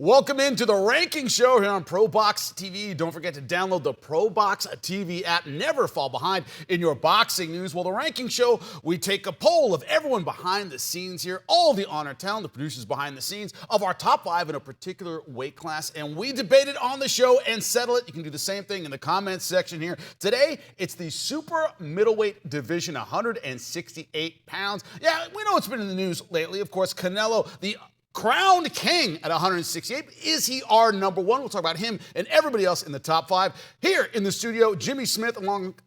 Welcome into the ranking show here on ProBox TV. Don't forget to download the ProBox TV app. Never fall behind in your boxing news. Well, the ranking show, we take a poll of everyone behind the scenes here, all the honored talent, the producers behind the scenes of our top 5 in a particular weight class, and we debate it on the show and settle it. You can do the same thing in the comments section here. Today, it's the super middleweight division, 168 pounds. Yeah, we know it's been in the news lately. Of course, CANELO, the crowned king at 168. Is he our number one? We'll talk about him and everybody else in the top 5. Here in the studio, Jimmy Smith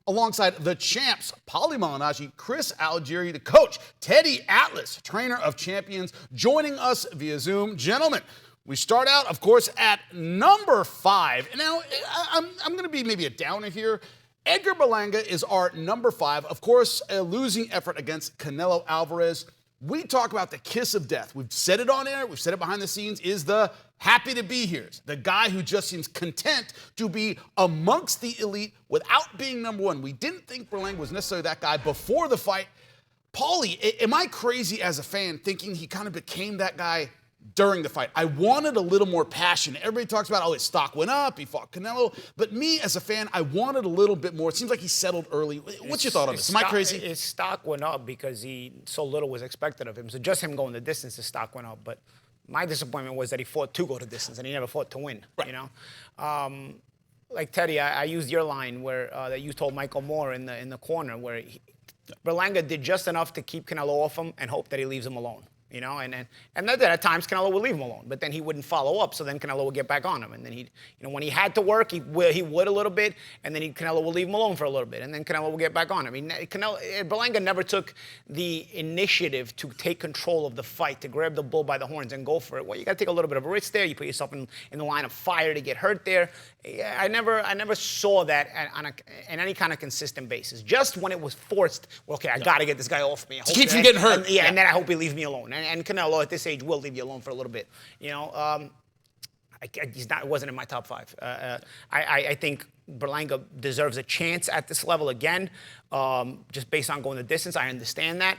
alongside the champs, Paulie Malignaggi, Chris Algieri, the coach, Teddy Atlas, trainer of champions, joining us via Zoom. Gentlemen, we start out, of course, at number 5. Now, I'm going to be maybe a downer here. Edgar Berlanga is our number 5. Of course, a losing effort against Canelo Alvarez. We talk about the kiss of death. We've said it on air. We've said it behind the scenes. Is the happy to be here. The guy who just seems content to be amongst the elite without being number one. We didn't think Berlanga was necessarily that guy before the fight. Paulie, am I crazy as a fan thinking he kind of became that guy during the fight? I wanted a little more passion. Everybody talks about, oh, his stock went up, he fought Canelo. But me, as a fan, I wanted a little bit more. It seems like he settled early. What's your thought on this? Am I crazy? His stock went up because so little was expected of him. So just him going the distance, his stock went up. But my disappointment was that he fought to go the distance, and he never fought to win, right. You know? Like Teddy, I used your line where that you told Michael Moore in the corner, where Berlanga did just enough to keep Canelo off him and hope that he leaves him alone. You know, and then at times Canelo would leave him alone, but then he wouldn't follow up. So then Canelo would get back on him, and then when he had to work, he would a little bit, and then Canelo would leave him alone for a little bit, and then Canelo would get back on him. Berlanga never took the initiative to take control of the fight, to grab the bull by the horns and go for it. Well, you got to take a little bit of a risk there. You put yourself in the line of fire to get hurt there. I never saw that on any kind of consistent basis. Just when it was forced, well, okay, I got to get this guy off me. To keep from getting hurt. And then I hope he leaves me alone. And Canelo at this age will leave you alone for a little bit. You know, it wasn't in my top 5. I think Berlanga deserves a chance at this level again, just based on going the distance. I understand that.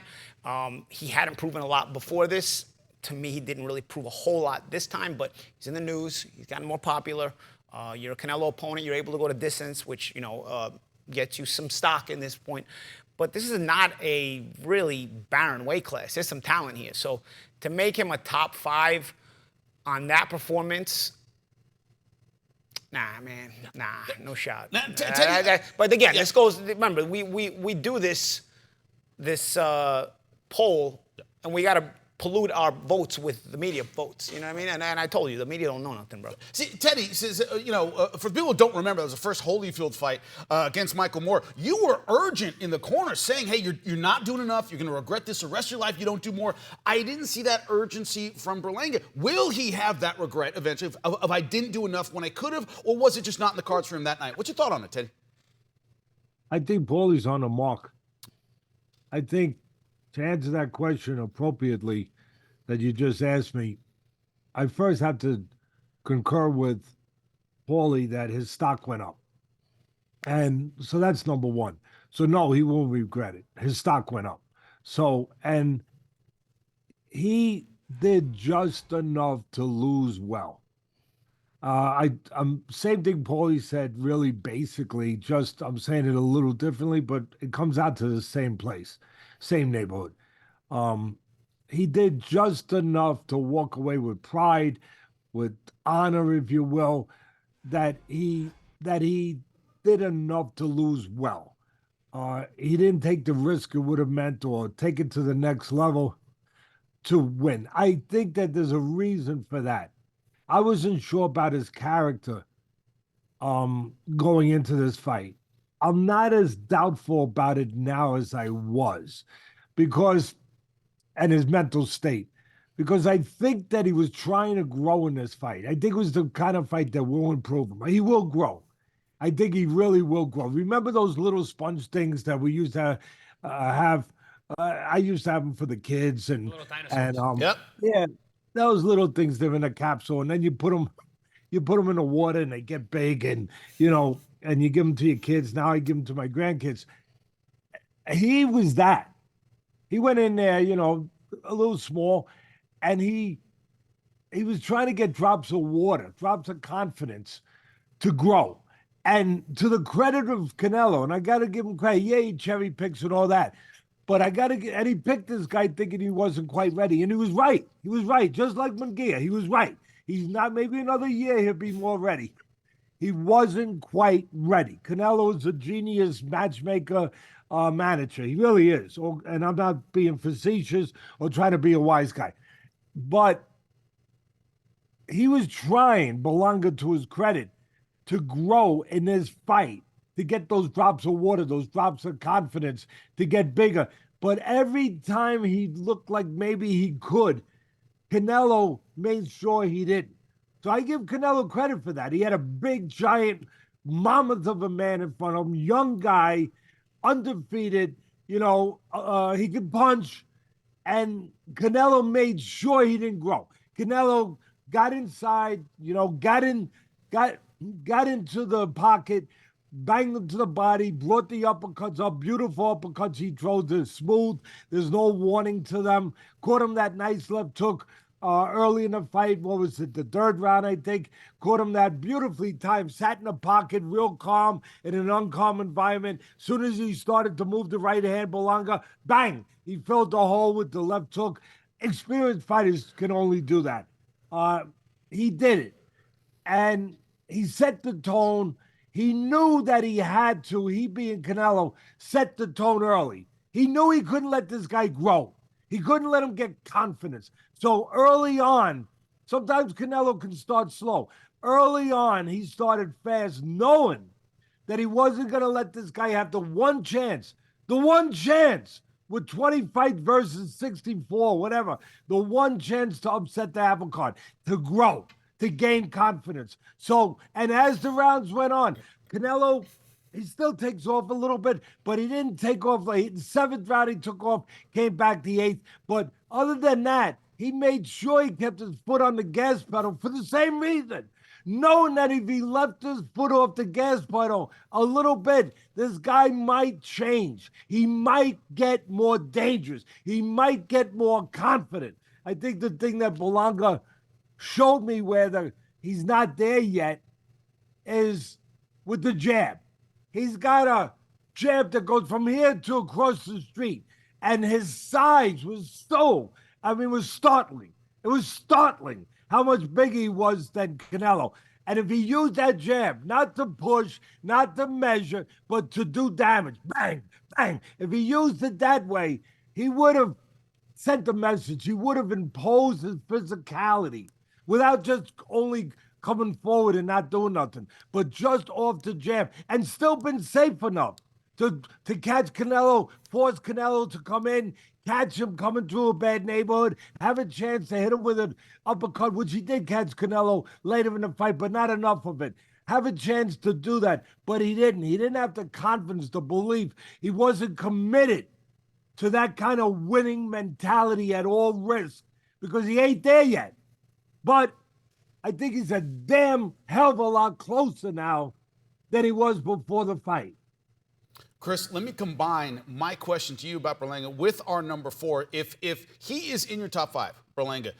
He hadn't proven a lot before this. To me, he didn't really prove a whole lot this time, but he's in the news. He's gotten more popular. You're a Canelo opponent. You're able to go to distance, which, you know, gets you some stock in this point. But this is not a really barren weight class. There's some talent here. So to make him a top 5 on that performance, nah, man. Nah, no shot. But again, this goes, remember, we do this poll, and we got to pollute our votes with the media votes, you know what I mean? And I told you, the media don't know nothing, bro. See, Teddy says, for people who don't remember, that was the first Holyfield fight against Michael Moore. You were urgent in the corner saying, hey, you're not doing enough. You're going to regret this the rest of your life. You don't do more. I didn't see that urgency from Berlanga. Will he have that regret eventually if I didn't do enough when I could have, or was it just not in the cards for him that night? What's your thought on it, Teddy? I think Paulie's on the mark. I think to answer that question appropriately that you just asked me, I first have to concur with Paulie that his stock went up. And so that's number one. So no, he won't regret it. His stock went up. So, and he did just enough to lose well. Same thing Paulie said, really basically, just I'm saying it a little differently, but it comes out to the same place, same neighborhood. He did just enough to walk away with pride, with honor, if you will, that he did enough to lose well. He didn't take the risk it would have meant or take it to the next level to win. I think that there's a reason for that. I wasn't sure about his character going into this fight. I'm not as doubtful about it now as I was and his mental state, because I think that he was trying to grow in this fight. I think it was the kind of fight that will improve him. He will grow. I think he really will grow. Remember those little sponge things that we used to have? I used to have them for the kids, and yep. Yeah, those little things, they're in a capsule, and then you put them in the water, and they get big, and and you give them to your kids. Now I give them to my grandkids. He was that. He went in there, a little small, and he he was trying to get drops of water, drops of confidence to grow. And to the credit of Canelo, and I got to give him credit, yeah, he cherry picks and all that. But I got to get, and he picked this guy thinking he wasn't quite ready. And he was right. He was right. Just like Munguia, he was right. He's not, maybe another year he'll be more ready. He wasn't quite ready. Canelo is a genius matchmaker, manager. He really is. And I'm not being facetious or trying to be a wise guy. But he was trying, Berlanga to his credit, to grow in this fight, to get those drops of water, those drops of confidence, to get bigger. But every time he looked like maybe he could, Canelo made sure he didn't. So I give Canelo credit for that. He had a big, giant mammoth of a man in front of him, young guy, undefeated, he could punch, and Canelo made sure he didn't grow. Canelo got inside, got into the pocket, banged him to the body, brought the uppercuts up, beautiful uppercuts he throws, they're smooth, there's no warning to them, caught him that nice left hook early in the fight, what was it, the third round, I think, caught him that beautifully timed, sat in the pocket, real calm, in an uncalm environment. Soon as he started to move the right hand, Berlanga, bang, he filled the hole with the left hook. Experienced fighters can only do that. He did it. And he set the tone. He knew that he had to, he being Canelo, set the tone early. He knew he couldn't let this guy grow. He couldn't let him get confidence. So early on, sometimes Canelo can start slow. Early on, he started fast, knowing that he wasn't going to let this guy have the one chance with 20 fights versus 64, whatever, the one chance to upset the apple cart, to grow, to gain confidence. So, and as the rounds went on, Canelo, he still takes off a little bit, but he didn't take off. Like the seventh round, he took off, came back the eighth. But other than that, he made sure he kept his foot on the gas pedal for the same reason, knowing that if he left his foot off the gas pedal a little bit, this guy might change. He might get more dangerous. He might get more confident. I think the thing that Berlanga showed me where he's not there yet is with the jab. He's got a jab that goes from here to across the street. And his size was startling. It was startling how much bigger he was than Canelo. And if he used that jab, not to push, not to measure, but to do damage, bang, bang. If he used it that way, he would have sent a message. He would have imposed his physicality without just only coming forward and not doing nothing, but just off the jab, and still been safe enough to catch Canelo, force Canelo to come in, catch him coming through a bad neighborhood, have a chance to hit him with an uppercut, which he did catch Canelo later in the fight, but not enough of it. Have a chance to do that, but he didn't. He didn't have the confidence, the belief. He wasn't committed to that kind of winning mentality at all risks because he ain't there yet. But I think he's a damn hell of a lot closer now than he was before the fight. Chris, let me combine my question to you about Berlanga with our number 4. If he is in your top 5, Berlanga,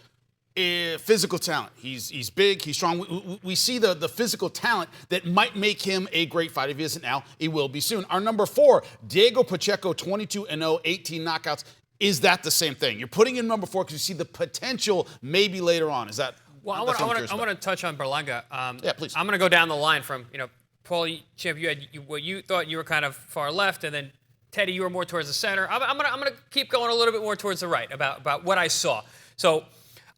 physical talent, he's big, he's strong. We see the physical talent that might make him a great fighter. If he isn't now, he will be soon. Our number 4, Diego Pacheco, 22-0, 18 knockouts. Is that the same thing? You're putting him number 4 because you see the potential maybe later on. Is that? Well, I want to touch on Berlanga. Yeah, please. I'm going to go down the line from, Paul, Champ, you had what you thought you were kind of far left, and then Teddy, you were more towards the center. I'm gonna keep going a little bit more towards the right about what I saw. So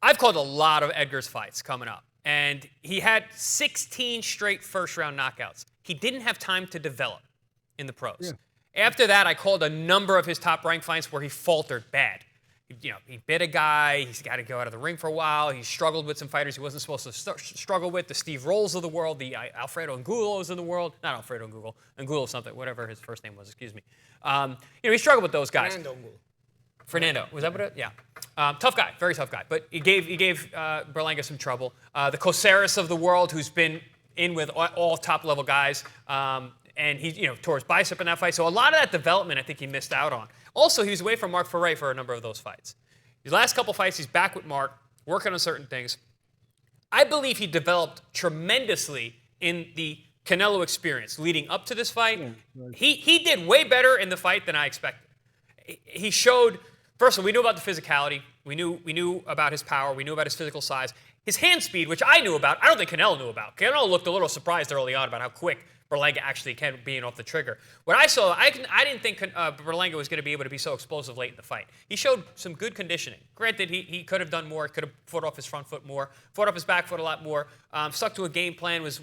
I've called a lot of Edgar's fights coming up, and he had 16 straight first-round knockouts. He didn't have time to develop in the pros. Yeah. After that, I called a number of his top-ranked fights where he faltered bad. He bit a guy. He's got to go out of the ring for a while. He struggled with some fighters he wasn't supposed to struggle with. The Steve Rolls of the world, the Alfredo Angulos of the world. Not Alfredo Angulo something, whatever his first name was, excuse me. He struggled with those guys. Fernando. Was that what it? Yeah. Tough guy, very tough guy. But he gave Berlanga some trouble. The Coceres of the world, who's been in with all top-level guys. And he, tore his bicep in that fight. So a lot of that development, I think he missed out on. Also, he was away from Mark Ferre for a number of those fights. His last couple fights, he's back with Mark, working on certain things. I believe he developed tremendously in the Canelo experience leading up to this fight. Yeah, right. He did way better in the fight than I expected. He showed, first of all, we knew about the physicality. We knew about his power. We knew about his physical size. His hand speed, which I knew about, I don't think Canelo knew about. Canelo looked a little surprised early on about how quick Berlanga actually can being off the trigger. What I saw, I didn't think Berlanga was going to be able to be so explosive late in the fight. He showed some good conditioning. Granted, he could have done more, could have fought off his front foot more, fought off his back foot a lot more, stuck to a game plan, was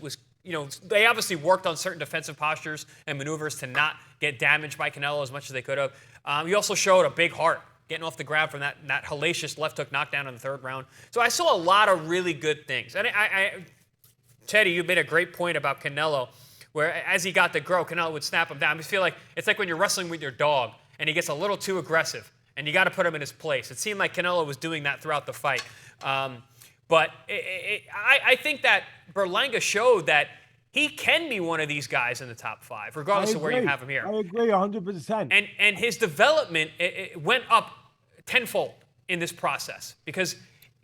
they obviously worked on certain defensive postures and maneuvers to not get damaged by Canelo as much as they could have. He also showed a big heart, getting off the ground from that hellacious left hook knockdown in the third round. So I saw a lot of really good things. And Teddy, you made a great point about Canelo, where as he got to grow, Canelo would snap him down. I just feel like it's like when you're wrestling with your dog and he gets a little too aggressive and you got to put him in his place. It seemed like Canelo was doing that throughout the fight. But I think that Berlanga showed that he can be one of these guys in the top 5, regardless of where you have him here. I agree 100%. And his development it went up tenfold in this process because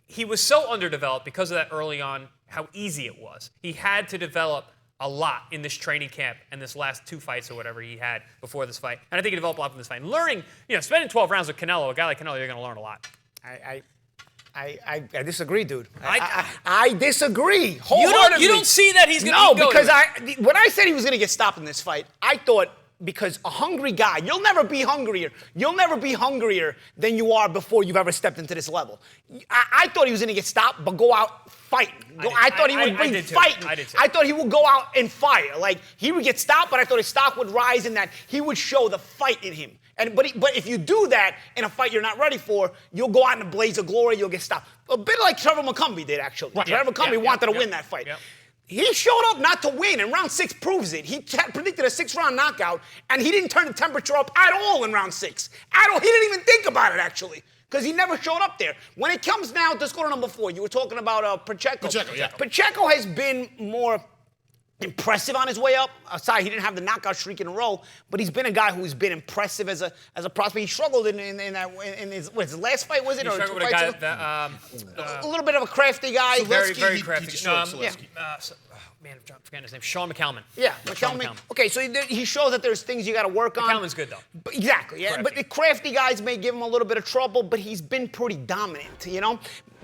he was so underdeveloped because of that early on, how easy it was. He had to develop a lot in this training camp and this last 2 fights or whatever he had before this fight. And I think he developed a lot from this fight. And learning, spending 12 rounds with Canelo, a guy like Canelo, you're going to learn a lot. I disagree, dude. I disagree wholeheartedly. You don't see that he's going to No, because when I said he was going to get stopped in this fight, I thought because a hungry guy, you'll never be hungrier. You'll never be hungrier than you are before you've ever stepped into this level. I thought he was going to get stopped, but go out fighting. I thought he would bring fighting. I thought he would go out and fire. Like, he would get stopped, but I thought his stock would rise in that he would show the fight in him. But if you do that in a fight you're not ready for, you'll go out in a blaze of glory, you'll get stopped. A bit like Trevor McCumbee did, actually. Right. Trevor McCumbee wanted to win that fight. Yep. He showed up not to win, and round 6 proves it. He predicted a 6-round knockout, and he didn't turn the temperature up at all in round 6. At all. He didn't even think about it, actually, because he never showed up there. When it comes now, let's go to number 4. You were talking about Pacheco. Pacheco has been more impressive on his way up. Aside, he didn't have the knockout streak in a row, but he's been a guy who's been impressive as a prospect. He struggled in his last fight, was it? He struggled with a guy that, a little bit of a crafty guy. Very, very crafty. Man, I'm forgetting his name. Sean McCalman. Yeah, McCalman. Okay, so he shows that there's things you got to work on. McCalman's good, though. Exactly, yeah. But the crafty guys may give him a little bit of trouble, but he's been pretty dominant,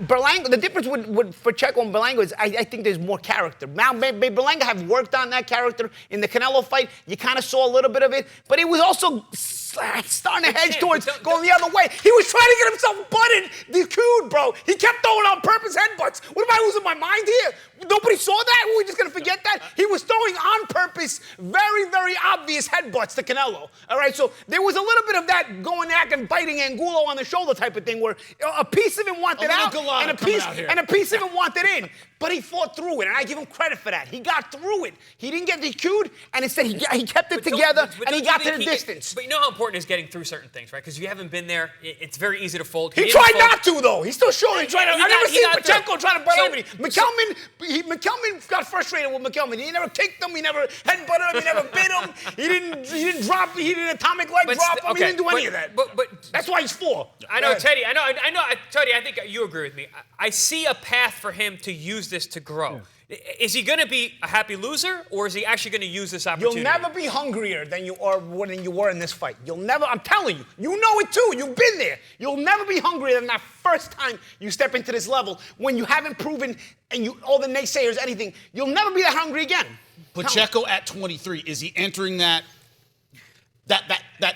Berlanga, the difference with Pacheco and Berlanga is I think there's more character. Now, may Berlanga have worked on that character in the Canelo fight. You kind of saw a little bit of it, but it was also starting to hedge towards going the other way. He was trying to get himself butted, DQ'd, bro. He kept throwing on purpose headbutts. What, am I losing my mind here? Nobody saw that? Were we just going to forget that? He was throwing on purpose very, very obvious headbutts to Canelo. All right, so there was a little bit of that going back and biting Angulo on the shoulder type of thing where a piece of him wanted out and a piece of him wanted in. But he fought through it, and I give him credit for that. He got through it. He didn't get DQ'd, and instead he kept it together, and he got to the distance. But you know how important it is getting through certain things, right? Because if you haven't been there, it's very easy to fold. He tried not to, though. He's still showing. I've never seen Pacheco try to butt anybody. McCalman got frustrated with McCalman. He never kicked him. He never headbutted him. He never bit him. He didn't drop. He didn't atomic leg drop him. He didn't do any of that. But that's why he's 4. I know, Teddy. I know, Teddy. I think you agree with me. I see a path for him to use this to grow. Yeah. Is he going to be a happy loser, or is he actually going to use this opportunity? You'll never be hungrier than you were in this fight. You'll never. I'm telling you. You know it too. You've been there. You'll never be hungrier than that first time you step into this level when you haven't proven and all the naysayers anything. You'll never be that hungry again. Pacheco at 23, is he entering that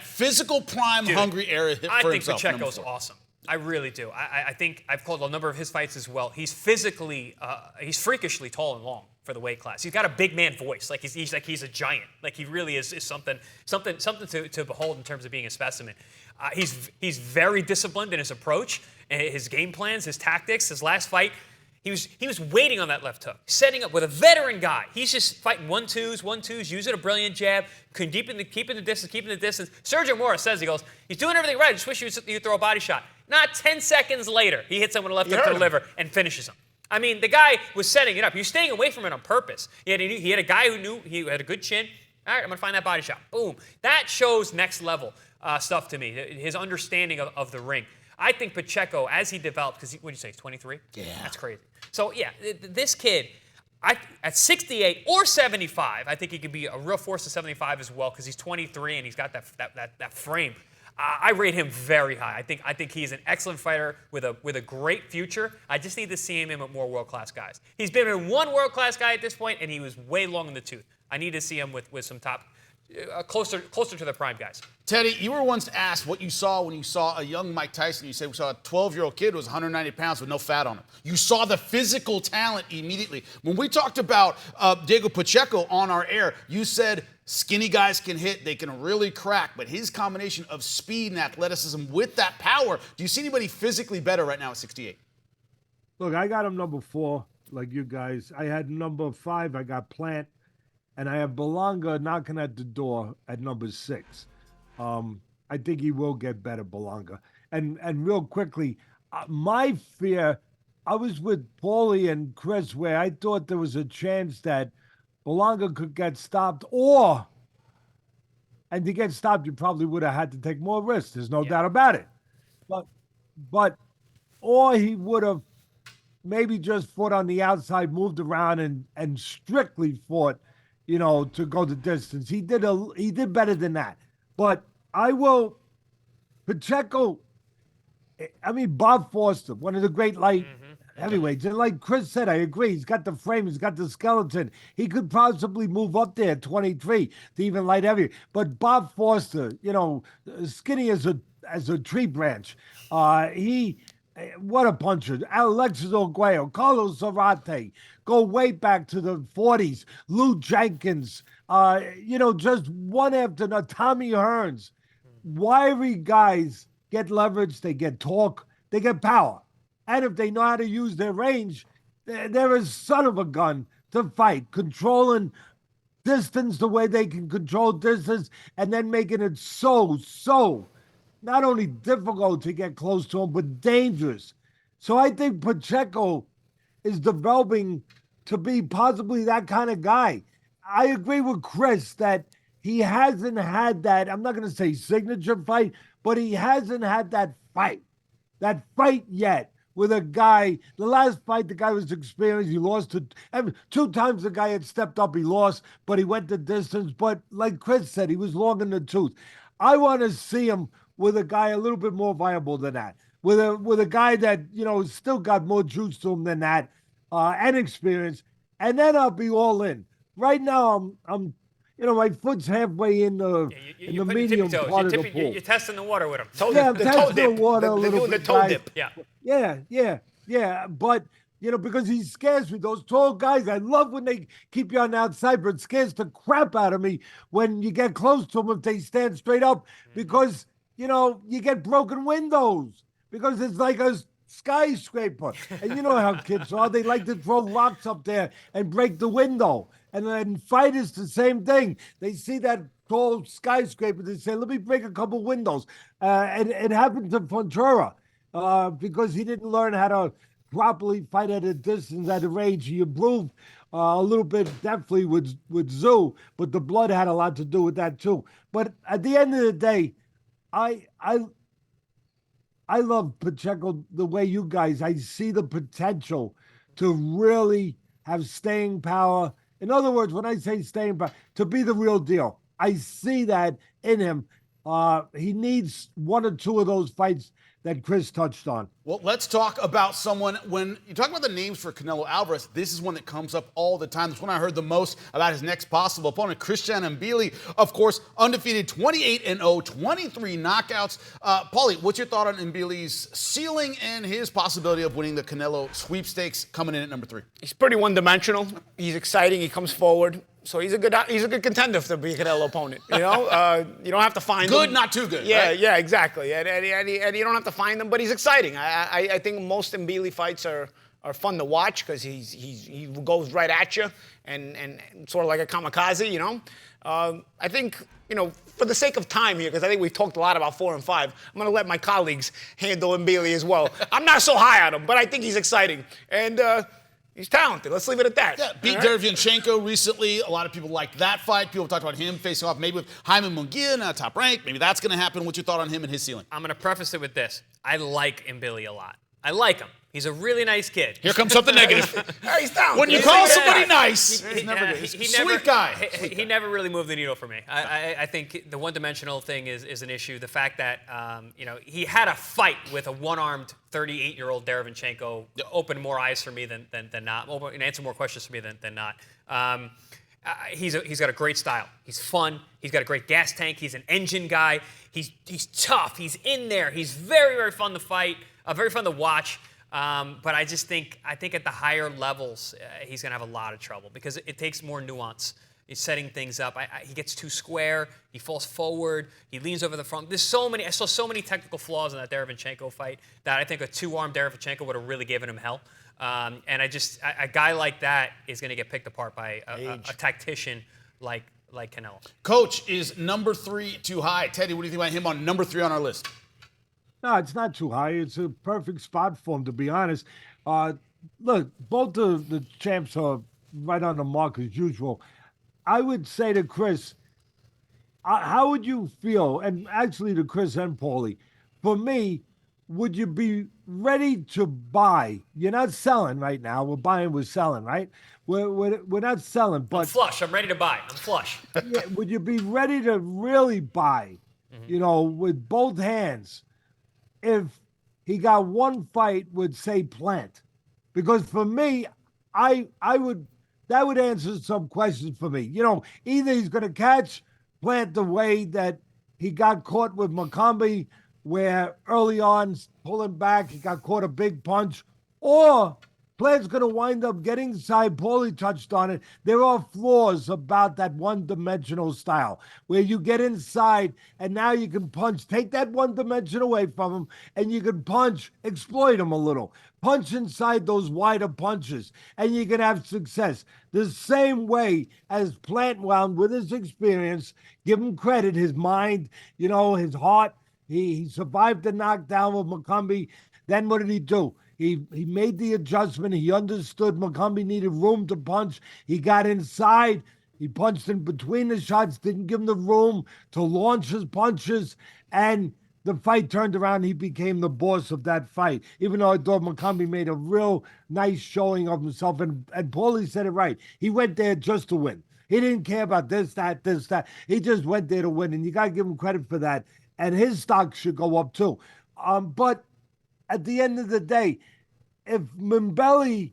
physical prime hungry area for himself? I think Pacheco's awesome. I really do. I think I've called a number of his fights as well. He's physically, he's freakishly tall and long for the weight class. He's got a big man voice. Like he's a giant. Like he really is something to behold in terms of being a specimen. He's very disciplined in his approach, his game plans, his tactics. His last fight, he was waiting on that left hook, setting up with a veteran guy. He's just fighting 1-2s, using a brilliant jab, keeping the distance. Sergio Mora says, he goes, he's doing everything right. I just wish you'd throw a body shot. Not 10 seconds later, he hits him with a left hook to the liver and finishes him. I mean, the guy was setting it up. He was staying away from it on purpose. He had a guy who knew he had a good chin. All right, I'm going to find that body shot. Boom. That shows next level stuff to me, his understanding of the ring. I think Pacheco, as he developed, because what did you say, he's 23? Yeah. That's crazy. So, yeah, this kid, at 68 or 75, I think he could be a real force to 75 as well because he's 23 and he's got that frame. I rate him very high. I think he's an excellent fighter with a great future. I just need to see him in with more world-class guys. He's been in one world-class guy at this point, and he was way long in the tooth. I need to see him with some top, closer to the prime guys. Teddy, you were once asked what you saw when you saw a young Mike Tyson. You said we saw a 12-year-old kid who was 190 pounds with no fat on him. You saw the physical talent immediately. When we talked about Diego Pacheco on our air, you said skinny guys can hit, they can really crack, but his combination of speed and athleticism with that power, do you see anybody physically better right now at 68? Look, I got him number 4, like you guys. I had number 5, I got Plant, and I have Berlanga knocking at the door at number 6. I think he will get better, Berlanga. And real quickly, my fear, I was with Paulie and Chris where I thought there was a chance that Berlanga could get stopped, and to get stopped, you probably would have had to take more risks. There's no doubt about it. Or he would have maybe just fought on the outside, moved around, and strictly fought, to go the distance. He did better than that. But Pacheco, Bob Foster, one of the great light heavyweights. And like Chris said, I agree. He's got the frame. He's got the skeleton. He could possibly move up there at 23 to even light heavy. But Bob Foster, skinny as a tree branch. What a puncher. Alexis Arguello, Carlos Zarate, go way back to the 40s. Lou Jenkins, just one after another. Tommy Hearns. Wiry guys get leverage, they get torque, they get power. And if they know how to use their range, they're a son of a gun to fight, controlling distance the way they can control distance and then making it so not only difficult to get close to him, but dangerous. So I think Pacheco is developing to be possibly that kind of guy. I agree with Chris that he hasn't had that, I'm not going to say signature fight, but he hasn't had that fight yet with a guy. The last fight, the guy was experienced. He lost to, 2 times the guy had stepped up, he lost, but he went the distance. But like Chris said, he was long in the tooth. I want to see him with a guy a little bit more viable than that, with a guy that, still got more juice to him than that, and experience, and then I'll be all in. Right now, I'm my foot's halfway in the medium part of the pool. You're testing the water with him. I'm testing the water a little bit. The toe dip. Yeah. But, because he scares me. Those tall guys, I love when they keep you on the outside, but it scares the crap out of me when you get close to them if they stand straight up because, you get broken windows because it's like a skyscraper. And you know how kids are. They like to throw rocks up there and break the window. And then fighters, the same thing. They see that tall skyscraper. They say, let me break a couple windows. And it happened to Ventura because he didn't learn how to properly fight at a distance, at a range. He improved a little bit definitely with Zoo, but the blood had a lot to do with that too. But at the end of the day, I love Pacheco the way you guys, I see the potential to really have staying power. In other words, when I say staying power, to be the real deal. I see that in him. He needs 1 or 2 of those fights that Chris touched on. Well, let's talk about someone. When you talk about the names for Canelo Alvarez, this is one that comes up all the time. It's one I heard the most about his next possible opponent, Christian Mbilli. Of course, undefeated, 28-0, 23 knockouts. Paulie, what's your thought on Mbilli's ceiling and his possibility of winning the Canelo sweepstakes coming in at number 3? He's pretty one-dimensional. He's exciting. He comes forward. So he's a good contender to be a Canelo opponent. You don't have to find him. Good, not too good. Yeah, right? Yeah, exactly. And you don't have to find him, but he's exciting. I think most Mbilli fights are fun to watch because he goes right at you and sort of like a kamikaze. I think for the sake of time here, because I think we've talked a lot about 4 and 5, I'm going to let my colleagues handle Mbilli as well. I'm not so high on him, but I think he's exciting. And He's talented. Let's leave it at that. Yeah, beat All right? Derevyanchenko recently. A lot of people liked that fight. People talked about him facing off maybe with Jaime Munguia, not top rank. Maybe that's going to happen. What's your thought on him and his ceiling? I'm going to preface it with this. I like Mbilli a lot. I like him. He's a really nice kid. Here comes something negative. Hey, he's talented. When you He's call like, somebody yeah. nice, he's never good. Sweet guy. He never really moved the needle for me. I think the one-dimensional thing is an issue. The fact that he had a fight with a one-armed 38-year-old Derevyanchenko opened more eyes for me than not, and answered more questions for me than not. He's got a great style. He's fun. He's got a great gas tank. He's an engine guy. He's tough. He's in there. He's very, very fun to fight. Very fun to watch. But I think at the higher levels, he's going to have a lot of trouble because it takes more nuance. He's setting things up. He gets too square. He falls forward. He leans over the front. I saw so many technical flaws in that Derevyanchenko fight that I think a two-armed Derevyanchenko would have really given him hell. And a guy like that is going to get picked apart by a tactician like Canelo. Coach, is number 3 too high? Teddy, what do you think about him on number 3 on our list? No, it's not too high. It's a perfect spot for him, to be honest. Look, both the champs are right on the mark as usual. I would say to Chris, how would you feel, and actually to Chris and Paulie, for me, would you be ready to buy? You're not selling right now. We're buying, we're selling, right? We're not selling, but... I'm flush. I'm ready to buy. I'm flush. Yeah, would you be ready to really buy, with both hands, if he got one fight with, say, Plant? Because for me, that would answer some questions for me. Either he's going to catch Plant the way that he got caught with Macombi, where early on, pulling back, he got caught a big punch, or Plant's going to wind up getting inside. Paulie touched on it. There are flaws about that one-dimensional style where you get inside and now you can punch, take that one dimension away from him, and you can punch, exploit him a little. Punch inside those wider punches, and you can have success. The same way as Plant wound with his experience, give him credit, his mind, his heart. He survived the knockdown with Macombi. Then what did he do? He made the adjustment. He understood Macombi needed room to punch. He got inside. He punched in between the shots, didn't give him the room to launch his punches, and the fight turned around. He became the boss of that fight, even though I thought Macombi made a real nice showing of himself. And Paulie said it right. He went there just to win. He didn't care about this, that. He just went there to win, and you got to give him credit for that. And his stock should go up too. But at the end of the day, if Mbilli,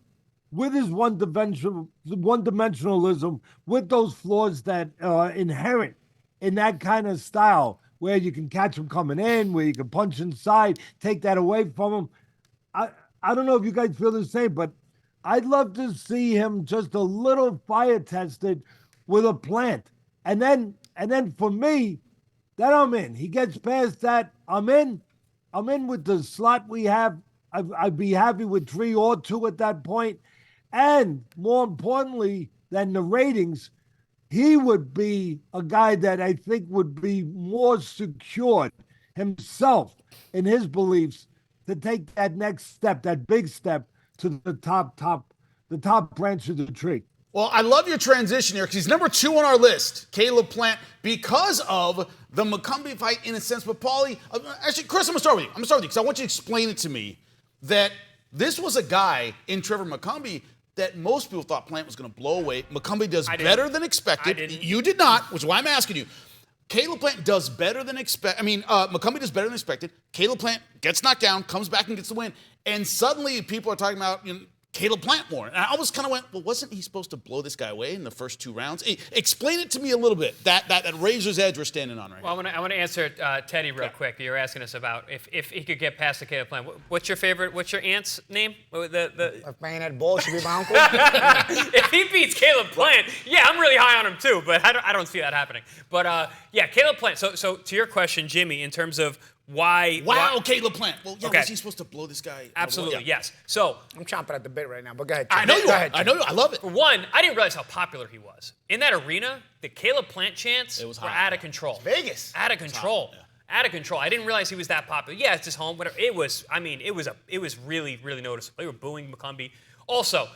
with his one-dimensionalism, with those flaws that are inherent in that kind of style, where you can catch him coming in, where you can punch inside, take that away from him, I don't know if you guys feel the same, but I'd love to see him just a little fire-tested with a Plant. And then for me, then I'm in. He gets past that, I'm in. I'm in with the slot we have. I'd be happy with 3 or 2 at that point. And more importantly than the ratings, he would be a guy that I think would be more secured himself in his beliefs to take that next step, that big step to the top branch of the tree. Well, I love your transition here because he's number 2 on our list, Caleb Plant, because of the Macombi fight in a sense. But Paulie, actually, Chris, I'm going to start with you. Because I want you to explain it to me that this was a guy in Trevor Macombi that most people thought Plant was going to blow away. Macombi does better than expected. You did not, which is why I'm asking you. Caleb Plant does better than expected. Macombi does better than expected. Caleb Plant gets knocked down, comes back and gets the win. And suddenly people are talking about Caleb Plant more. And I always kind of went, well, wasn't he supposed to blow this guy away in the first 2 rounds? Explain it to me a little bit, that razor's edge we're standing on right now. Well, I want to answer Teddy real quick. You were asking us about if he could get past the Caleb Plant. What's your aunt's name? If playing that ball should be my uncle. If he beats Caleb Plant, yeah, I'm really high on him too, but I don't see that happening. But yeah, Caleb Plant. So to your question, Jimmy, in terms of why Caleb Plant. Well, yeah, was he supposed to blow this guy? Absolutely, yes. So I'm chomping at the bit right now, but go ahead. I know you are. I know you. I love it. For one, I didn't realize how popular he was. In that arena, the Caleb Plant chants were out of control. It's Vegas. Out of control. Out of control. I didn't realize he was that popular. Yeah, it's his home, whatever. It was really, really noticeable. They were booing Macombi. Also,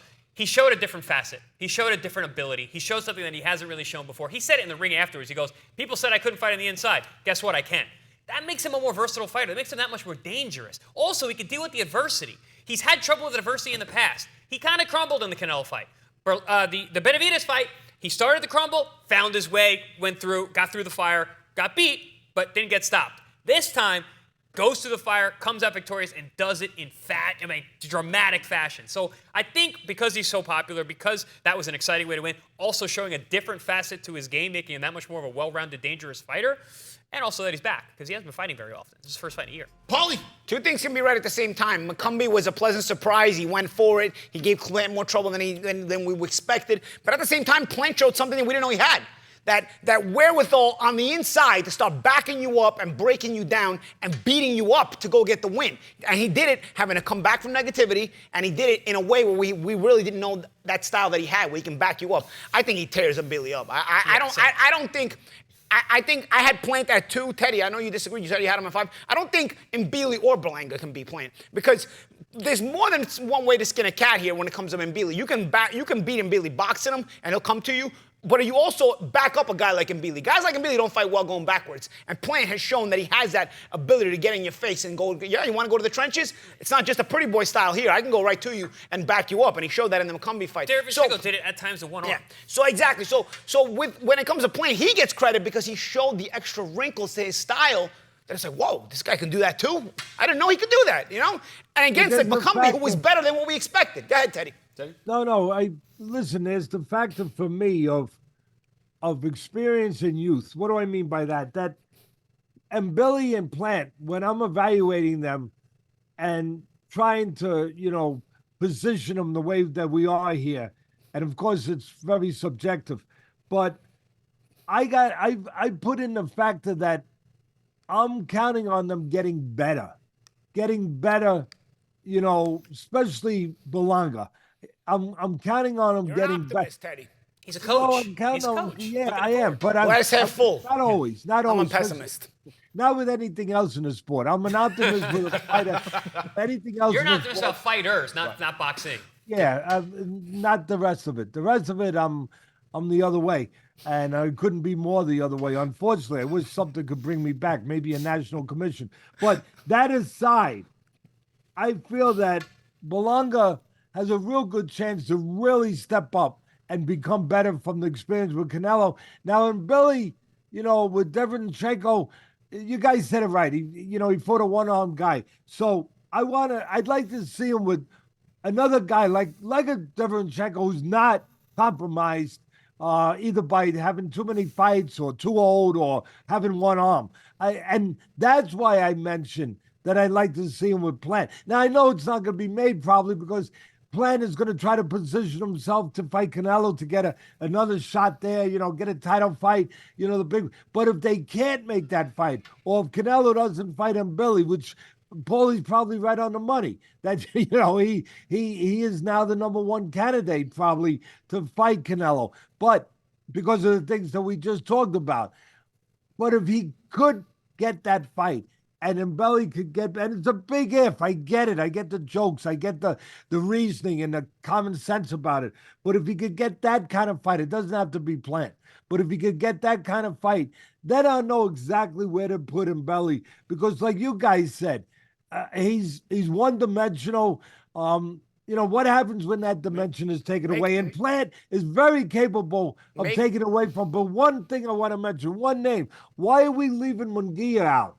he showed a different facet. He showed a different ability. He showed something that he hasn't really shown before. He said it in the ring afterwards. He goes, people said I couldn't fight on the inside. Guess what? I can. That makes him a more versatile fighter. It makes him that much more dangerous. Also, he can deal with the adversity. He's had trouble with adversity in the past. He kind of crumbled in the Canelo fight. The Benavidez fight, he started to crumble, found his way, went through, got through the fire, got beat, but didn't get stopped. This time, goes through the fire, comes out victorious, and does it in dramatic fashion. So I think because he's so popular, because that was an exciting way to win, also showing a different facet to his game, making him that much more of a well-rounded, dangerous fighter, and also that he's back, because he hasn't been fighting very often. This is his first fight in a year. Paulie. Two things can be right at the same time. McCumbee was a pleasant surprise. He went for it. He gave Plant more trouble than we expected. But at the same time, Plant showed something that we didn't know he had. That wherewithal on the inside to start backing you up and breaking you down and beating you up to go get the win. And he did it having to come back from negativity, and he did it in a way where we really didn't know that style that he had, where he can back you up. I think he tears Mbilli up. I think I had Plant at 2. Teddy, I know you disagree. You said you had him at 5. I don't think Mbilli or Berlanga can beat Plant, because there's more than one way to skin a cat here when it comes to Mbilli. You can beat Mbilli boxing him, and he'll come to you. But you also back up a guy like Mbilli. Guys like Mbilli don't fight well going backwards. And Plant has shown that he has that ability to get in your face and go, yeah, you want to go to the trenches? It's not just a pretty boy style here. I can go right to you and back you up. And he showed that in the McCumbee fight. Pacheco did it at times in one arm. Yeah, so exactly. So when it comes to Plant, he gets credit because he showed the extra wrinkles to his style. That it's like, whoa, this guy can do that too? I didn't know he could do that, you know? And against like McCumbee, who was better than what we expected. Go ahead, Teddy. No, listen, there's the factor for me of experience and youth. What do I mean by that? That Mbilli and Plant, when I'm evaluating them and trying to, position them the way that we are here, and of course it's very subjective, but I put in the factor that I'm counting on them getting better, especially Berlanga. I'm counting on them getting better. Teddy. He's a coach. I'm counting He's a on, coach. yeah, I am. But I'm full. Not always. I'm a pessimist. Not with anything else in the sport. I'm an optimist with a fighter. Anything else. You're an optimist about fighters, not boxing. Yeah, not the rest of it. The rest of it, I'm the other way. And I couldn't be more the other way. Unfortunately, I wish something could bring me back, maybe a national commission. But that aside, I feel that Berlanga has a real good chance to really step up and become better from the experience with Canelo. Now, Mbilli, with Pacheco, you guys said it right. He fought a one-armed guy. So I'd like to see him with another guy like a Pacheco who's not compromised either by having too many fights or too old or having one arm. And that's why I mentioned that I'd like to see him with Plant. Now, I know it's not going to be made probably because Plant is going to try to position himself to fight Canelo to get another shot there, get a title fight, the big. But if they can't make that fight, or if Canelo doesn't fight Mbilli, which Paulie's probably right on the money, that he is now the number one candidate probably to fight Canelo, but because of the things that we just talked about. But if he could get that fight, and Mbilli could get, and it's a big if. I get it. I get the jokes. I get the reasoning and the common sense about it. But if he could get that kind of fight, it doesn't have to be Plant. But if he could get that kind of fight, then I'll know exactly where to put Mbilli. Because like you guys said, he's one-dimensional. What happens when that dimension is taken away? And Plant is very capable of taking away from. But one thing I want to mention, one name. Why are we leaving Munguia out?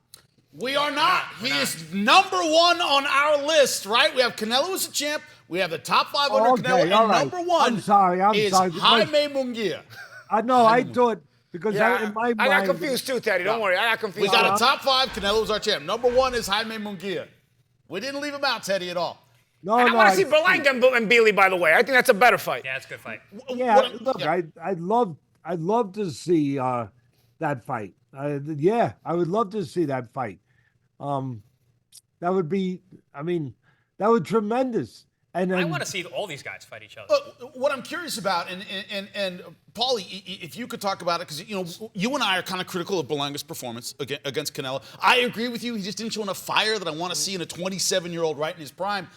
We are not. He is number one on our list, right? We have Canelo as a champ. We have the top 5 under Canelo. And number one is Jaime Munguia. I thought, because in my mind. I got confused too, Teddy. Don't worry. I got confused. We got a top 5. Canelo is our champ. Number 1 is Jaime Munguia. We didn't leave him out, Teddy, at all. I want to see Berlanga and Mbilli, by the way. I think that's a better fight. Yeah, it's a good fight. Yeah, look, I'd love to see that fight. I would love to see that fight. That would be, that would tremendous. And I want to see all these guys fight each other. What I'm curious about, and Paulie, if you could talk about it, because you and I are kind of critical of Berlanga's performance against Canelo. I agree with you. He just didn't show enough fire that I want to see in a 27-year-old right in his prime.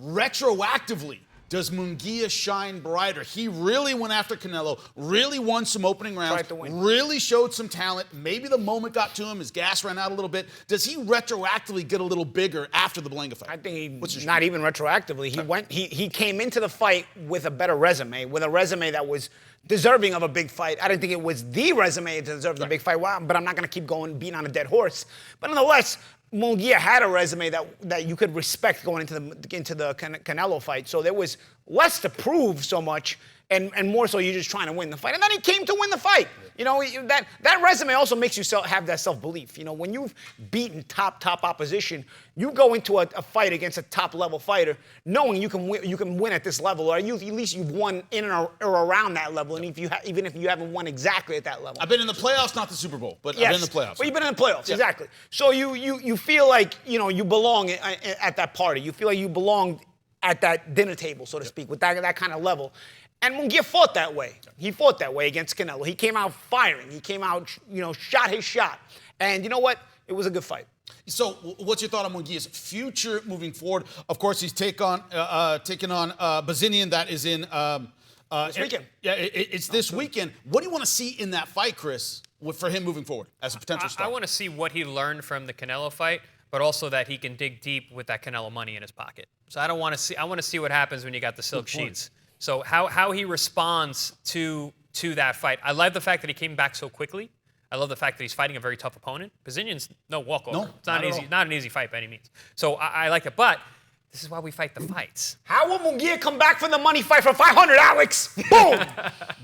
Retroactively, Does Munguia shine brighter? He really went after Canelo, really won some opening rounds, Tried to win. really showed some talent. Maybe the moment got to him, his gas ran out a little bit. Does he retroactively get a little bigger after the Berlanga fight? I think not even retroactively. He came into the fight with a better resume, with a resume that was deserving of a big fight. I didn't think it was the resume that deserved a big fight, but I'm not going to keep going beating on a dead horse. But nonetheless, Munguia had a resume that you could respect going into the Canelo fight. So there was less to prove so much, and more so you're just trying to win the fight. And then he came to win the fight. You know, that resume also makes you have that self-belief. You know, when you've beaten top opposition, you go into a fight against a top-level fighter knowing you can win at this level, or at least you've won in or around that level, and even if you haven't won exactly at that level. I've been in the playoffs, not the Super Bowl, but Yes. I've been in the playoffs. Well, you've been in the playoffs, exactly. So you feel like, you know, you belong at that party. You feel like you belong at that dinner table, so to speak, with that kind of level. And Munguia fought that way. He fought that way against Canelo. He came out firing. He came out, you know, shot his shot. And you know what? It was a good fight. So, what's your thought on Munguia's future moving forward? Of course, he's taking on Bazinian. That is in This weekend. It's this weekend. What do you want to see in that fight, Chris, for him moving forward as a potential star? I want to see what he learned from the Canelo fight, but also that he can dig deep with that Canelo money in his pocket. So I want to see what happens when you got the silk sheets. So how he responds to that fight. I love the fact that he came back so quickly. I love the fact that he's fighting a very tough opponent. Bazinian's no walkover. No, it's not an easy fight by any means. So I like it, but this is why we fight the fights. How will Munguia come back from the money fight for 500, Alex? Boom!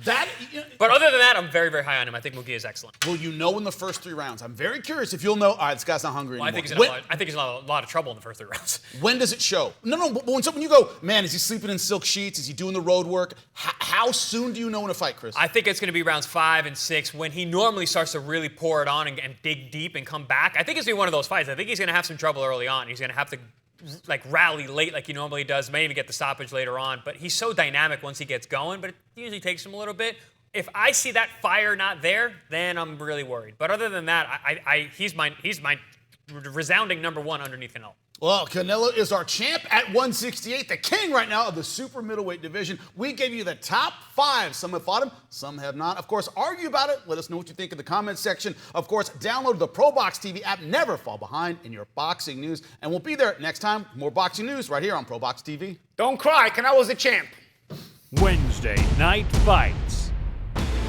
But other than that, I'm very, very high on him. I think Munguia is excellent. Will you know in the first 3 rounds? I'm very curious if you'll know. All right, this guy's not hungry Well, anymore. I think he's in a lot of trouble in the first 3 rounds. When does it show? No. But when you go, man, is he sleeping in silk sheets? Is he doing the road work? How soon do you know in a fight, Chris? I think it's going to be rounds 5 and 6 when he normally starts to really pour it on and dig deep and come back. I think it's going to be one of those fights. I think he's going to have some trouble early on. He's going to have to rally late like he normally does, may even get the stoppage later on. But he's so dynamic once he gets going, but it usually takes him a little bit. If I see that fire not there, then I'm really worried. But other than that, he's my resounding number 1 underneath Canelo. Well, Canelo is our champ at 168, the king right now of the super middleweight division. We gave you the top 5. Some have fought him, some have not. Of course, argue about it. Let us know what you think in the comments section. Of course, download the ProBox TV app. Never fall behind in your boxing news. And we'll be there next time. More boxing news right here on ProBox TV. Don't cry. Canelo's the champ. Wednesday Night Fights.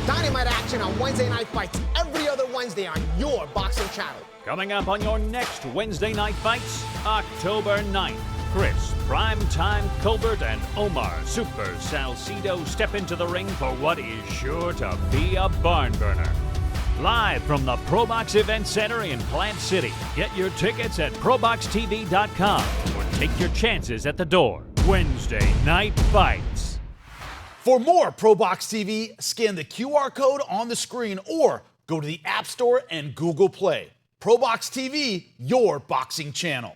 Dynamite action on Wednesday Night Fights every other Wednesday on your boxing channel. Coming up on your next Wednesday Night Fights, October 9th. Chris, Primetime Colbert, and Omar Super Salcido step into the ring for what is sure to be a barn burner. Live from the ProBox Event Center in Plant City. Get your tickets at ProBoxTV.com or take your chances at the door. Wednesday Night Fights. For more ProBox TV, scan the QR code on the screen or go to the App Store and Google Play. ProBox TV, your boxing channel.